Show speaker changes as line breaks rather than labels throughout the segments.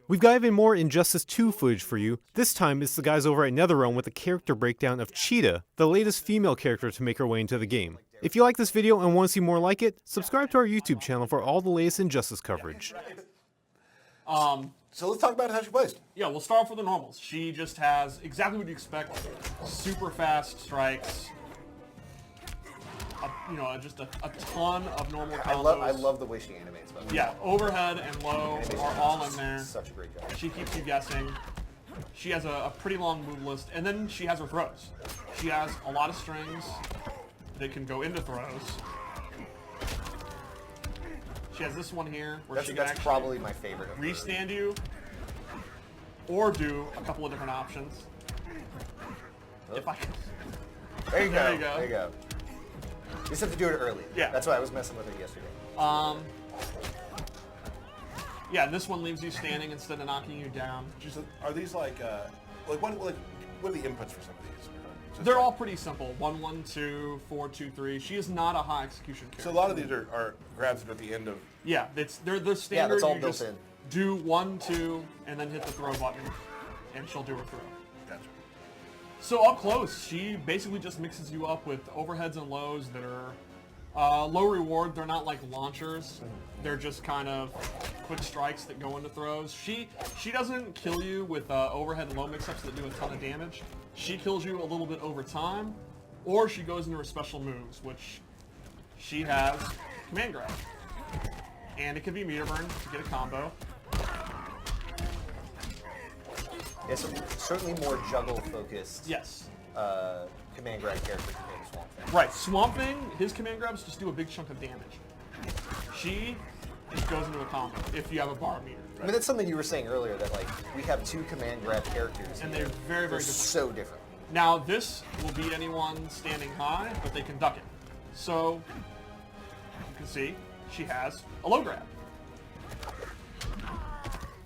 We've got even more Injustice 2 footage for you. This time it's the guys over at Nether Realm with a character breakdown of Cheetah, the latest female character to make her way into the game. If you like this video and want to see more like it, subscribe to our YouTube channel for all the latest Injustice coverage.
So let's talk about how she plays.
Yeah, we'll start off with the normals. She just has exactly what you expect. Super fast strikes. Just a ton of normal combos.
I love the way she animates. By the way.
Yeah, overhead and low are all in there.
Such a great job.
She keeps you guessing. She has a pretty long move list, and then she has her throws. She has a lot of strings that can go into throws. She has this one here where she can
that's
actually
probably my favorite.
restand you, or do a couple of different options. If I can.
There you go.
There you go.
There you go. You just have to do it early.
Yeah.
That's why I was messing with it yesterday.
Yeah, this one leaves you standing instead of knocking you down.
Are these like what are the inputs for some of these?
They're all pretty simple. 1, 1, 2, 4, 2, 3. She is not a high execution character.
So a lot of these are grabs that are at the end of.
Yeah, they're the standard.
Yeah, that's all
you
built
just
in.
do 1, 2, and then hit the throw button, and she'll do her throw.
Gotcha.
So up close, she basically just mixes you up with overheads and lows that are low reward. They're not like launchers. They're just kind of quick strikes that go into throws. She doesn't kill you with overhead and low mix-ups that do a ton of damage. She kills you a little bit over time, or she goes into her special moves, which she has command grab. And it can be meter burn to get a combo.
Yeah, so certainly more juggle-focused.
Yes.
Command grab character compared to Swamp Thing.
Right, Swamp Thing, his command grabs just do a big chunk of damage. She just goes into a combo if you have a bar meter.
I mean, that's something you were saying earlier, that like we have two command grab characters.
And they're very, very
They're
different.
so different.
Now, this will beat anyone standing high, but they can duck it. So, you can see, she has a low grab.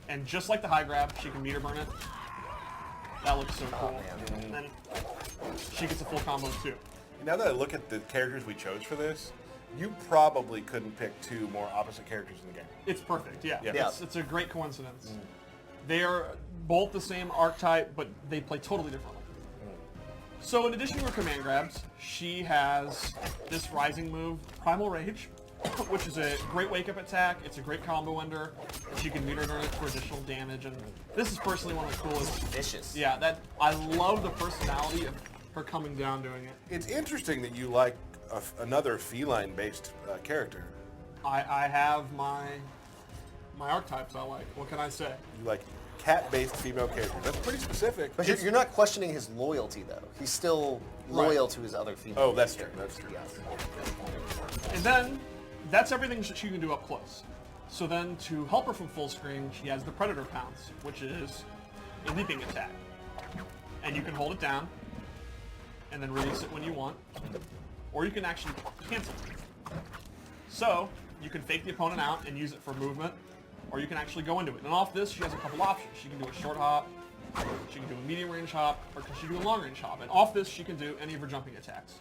And just like the high grab, she can meter burn it. That looks so cool.
Man.
And then she gets a full combo too.
Now that I look at the characters we chose for this, you probably couldn't pick two more opposite characters in the game.
It's perfect, yeah.
Yeah.
It's a great coincidence. They are both the same archetype, but they play totally differently. So in addition to her command grabs, she has this rising move, Primal Rage, which is a great wake-up attack. It's a great combo ender. She can meter burn it for additional damage, and this is personally one of the coolest.
Vicious.
Yeah, I love the personality of her coming down doing it.
It's interesting that you like another feline-based character.
I have my archetypes I like. What can I say?
You like cat-based female characters. That's pretty specific.
But you're not questioning his loyalty, though. He's still loyal to his other female.
Oh, that's true.
characters.
That's true.
Yeah.
And then, that's everything she can do up close. So then, to help her from full screen, she has the Predator Pounce, which is a leaping attack. And you can hold it down, and then release it when you want. Or you can actually cancel it. So, you can fake the opponent out and use it for movement, or you can actually go into it. And off this, she has a couple options. She can do a short hop, she can do a medium range hop, or can she do a long range hop? And off this, she can do any of her jumping attacks,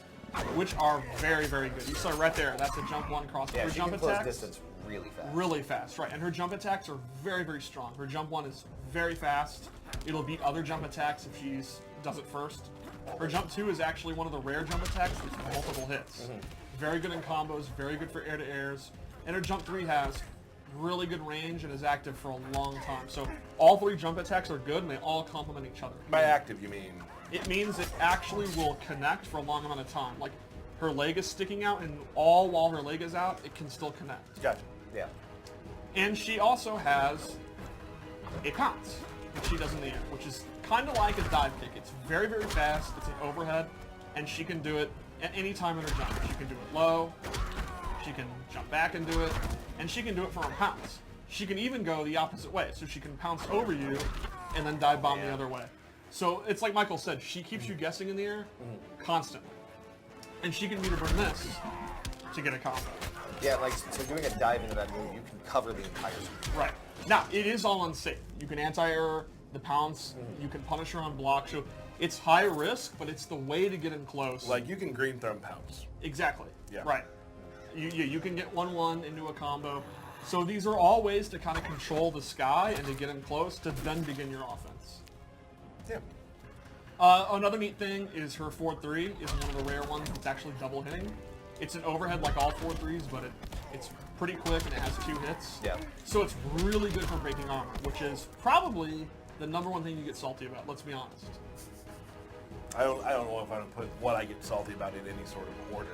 which are very, very good. You saw right there, that's a jump one cross.
Yeah,
Her
she
jump
can close
attacks,
distance really fast.
really fast, right? And her jump attacks are very, very strong. Her jump one is very fast. It'll beat other jump attacks if she does it first. Her jump 2 is actually one of the rare jump attacks with multiple hits. Very good in combos, very good for air-to-airs. And her jump 3 has really good range and is active for a long time. So all 3 jump attacks are good and they all complement each other.
By active, you mean?
It means it actually will connect for a long amount of time. Like her leg is sticking out and all while her leg is out, it can still connect.
Gotcha.
Yeah.
And she also has a pounce, which she does in the air, which is kind of like a dive kick. It's very, very fast. It's an overhead, and she can do it at any time in her jump. She can do it low, she can jump back and do it, and she can do it from a pounce. She can even go the opposite way, so she can pounce over you and then dive bomb the other way. So it's like Michael said, she keeps you guessing in the air constantly. And she can meter burn this to get a combo.
Yeah, like, so doing a dive into that move, you can cover the entire screen.
Right. Now, it is all unsafe. You can anti-air the pounce, you can punish her on block, so it's high risk, but it's the way to get in close.
Like you can green thumb pounce.
Exactly.
Yeah.
Right. You can get 1-1 into a combo. So these are all ways to kind of control the sky and to get in close to then begin your offense.
Yeah.
Another neat thing is her 4-3 is one of the rare ones that's actually double hitting. It's an overhead like all 4-3s, but it's pretty quick and it has 2 hits.
Yeah.
So it's really good for breaking armor, which is probably the #1 thing you get salty about, let's be honest.
I don't know if I would put what I get salty about in any sort of order.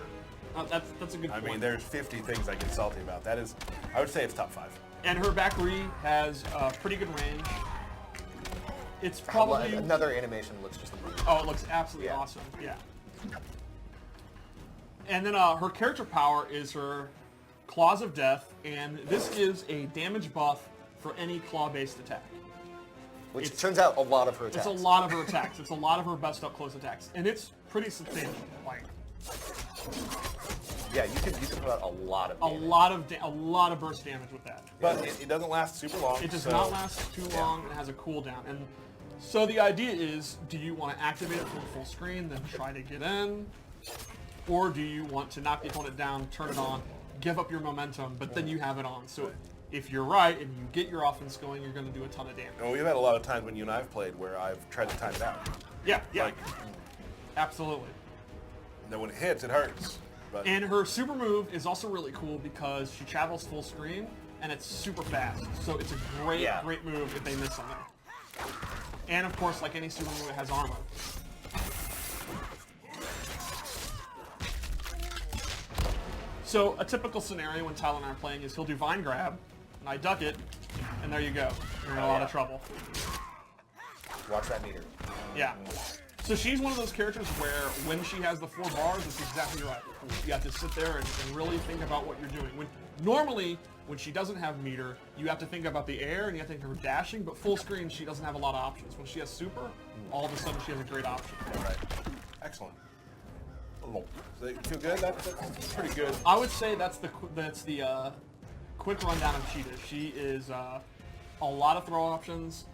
That's a good
I
point.
mean, there's 50 things I get salty about. That is, I would say it's top 5.
And her back re has pretty good range. It's probably...
Another animation looks just amazing.
Oh, it looks absolutely
Yeah.
awesome. Yeah. And then her character power is her Claws of Death, and this is a damage buff for any claw-based attack.
Which turns out a lot of her
It's
attacks.
a lot of her attacks. It's a lot of her best up-close attacks, and it's pretty substantial. Like
Yeah, you can put out a lot of
a
damage.
lot of burst damage with that.
But it doesn't last super long.
It does
so
not last too long, and it has a cooldown. And so the idea is, do you want to activate it from full screen, then try to get in? Or do you want to knock the opponent down, turn it on, give up your momentum, but then you have it on? So if you're right and you get your offense going, you're going to do a ton of damage.
And we've had a lot of times when you and I have played where I've tried to time it out.
Yeah, yeah,
Like,
absolutely.
then when it hits, it hurts. But
And her super move is also really cool because she travels full screen and it's super fast. So it's a great,
Yeah.
great move if they miss something. And of course, like any super move, it has armor. So a typical scenario when Tyler and I are playing is he'll do Vine Grab, and I duck it, and there you go. You're in a lot of trouble.
Watch that meter.
Yeah. So she's one of those characters where when she has the 4 bars, it's exactly right. You have to sit there and really think about what you're doing. Normally, when she doesn't have meter, you have to think about the air and you have to think of her dashing, but full screen, she doesn't have a lot of options. When she has super, all of a sudden she has a great option.
right. Excellent. So you feel good? That's pretty good.
I would say that's the quick rundown of Cheetah. She is a lot of throw options.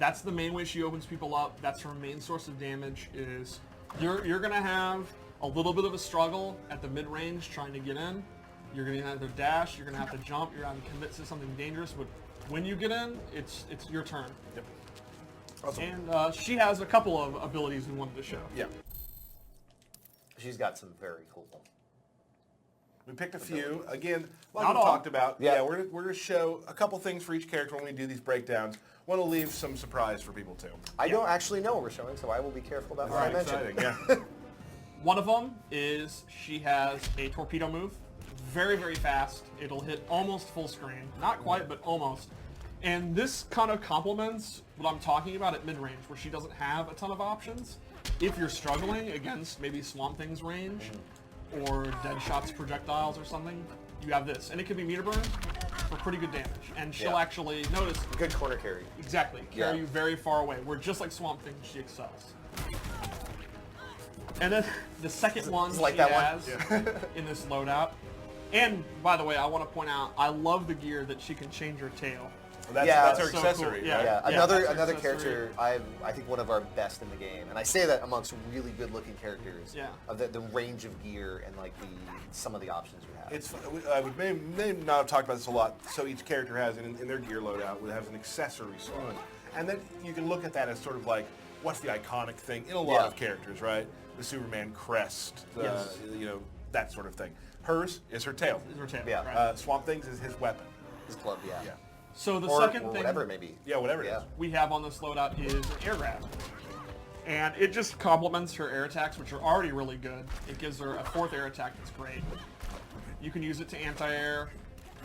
That's the main way she opens people up. That's her main source of damage. Is you're gonna have a little bit of a struggle at the mid range trying to get in. You're gonna either dash, you're gonna have to jump, you're gonna commit to something dangerous. But when you get in, it's your turn.
Yep. Awesome.
And she has a couple of abilities we wanted to show.
Yeah.
She's got some very cool.
We picked a few. Again, like
Not
we
all.
talked about,
Yeah.
we're going to show a couple things for each character when we do these breakdowns. Want to leave some surprise for people too.
I don't actually know what we're showing, so I will be careful about what I mention.
Exciting, yeah.
One of them is she has a torpedo move. Very, very fast. It'll hit almost full screen. Not quite, but almost. And this kind of complements what I'm talking about at mid-range, where she doesn't have a ton of options. If you're struggling against maybe Swamp Thing's range, or Deadshot's projectiles or something, you have this. And it can be meter burn for pretty good damage. And she'll
Yeah.
actually, notice,
Good corner carry.
exactly, carry
Yeah.
you very far away, where just like Swamp Thing, she excels. And then the second one
It's like
she
that one.
has in this loadout. And by the way, I want to point out, I love the gear that she can change her tail.
That's,
Yeah.
that's her
So
accessory.
cool.
Right?
Yeah,
Yeah,
another
that's
another
accessory.
character I think one of our best in the game, and I say that amongst really good looking characters.
Yeah.
Of the range of gear and like some of the options you have.
It's we may not have talked about this a lot. So each character has in their gear loadout has an accessory slot, and then you can look at that as sort of like what's the iconic thing in a lot
Yeah.
of characters, right? The Superman crest,
Yes.
that sort of thing. Hers is her tail.
Is her tail,
Yeah.
right?
Swamp Things is his weapon.
His club, yeah.
Yeah.
So the
Or,
second
or
thing
whatever it may be.
Yeah, whatever it
Yeah.
is.
we have on this loadout is an air grab. And it just complements her air attacks, which are already really good. It gives her a 4th air attack that's great. You can use it to anti-air.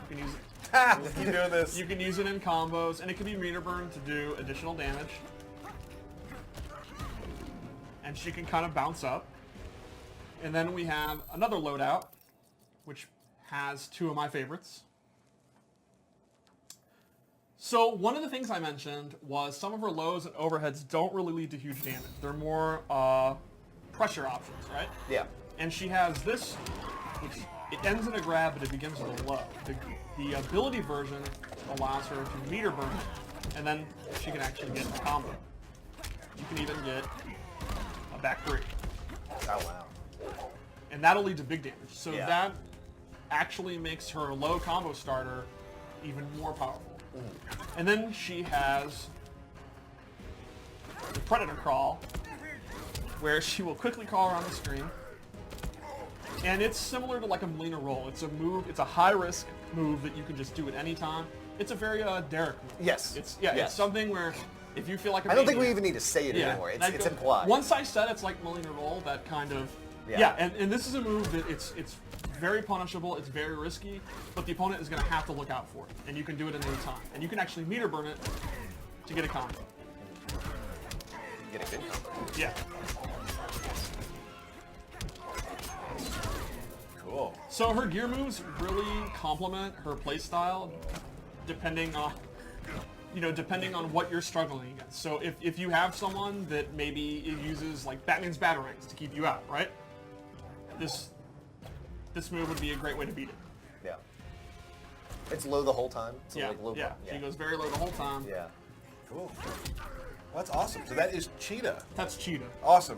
You can use it,
Ha! Keep doing this.
you can use it in combos, and it can be meter burn to do additional damage. And she can kind of bounce up. And then we have another loadout, which has 2 of my favorites. So one of the things I mentioned was some of her lows and overheads don't really lead to huge damage. They're more pressure options, right?
Yeah.
And she has this, which it ends in a grab, but it begins with a low. The ability version allows her to meter burn, and then she can actually get a combo. You can even get a back 3.
Oh wow.
And that'll lead to big damage. So
Yeah.
that actually makes her low combo starter even more powerful. And then she has the Predator Crawl, where she will quickly crawl around the screen. And it's similar to like a Melina roll. It's a move, it's a high-risk move that you can just do at any time. It's a very Derek move.
Yes.
It's
Yes.
something where if you feel like a
I don't think we
maniac-
even need to say it anymore. It's
that
implied.
Once I said it's like Melina roll, that kind of
Yeah.
and this is a move that it's very punishable, it's very risky, but the opponent is gonna have to look out for it. And you can do it at any time. And you can actually meter burn it to get a combo.
Get a good combo.
Yeah.
Cool.
So her gear moves really complement her playstyle depending on depending on what you're struggling against. So if you have someone that maybe uses like Batman's Batarangs to keep you out, right? This move would be a great way to beat it.
Yeah. It's low the whole time. So
Yeah,
like low
yeah. She goes very low the whole time.
Yeah.
Cool. Well, that's awesome. So that is Cheetah.
That's Cheetah.
Awesome.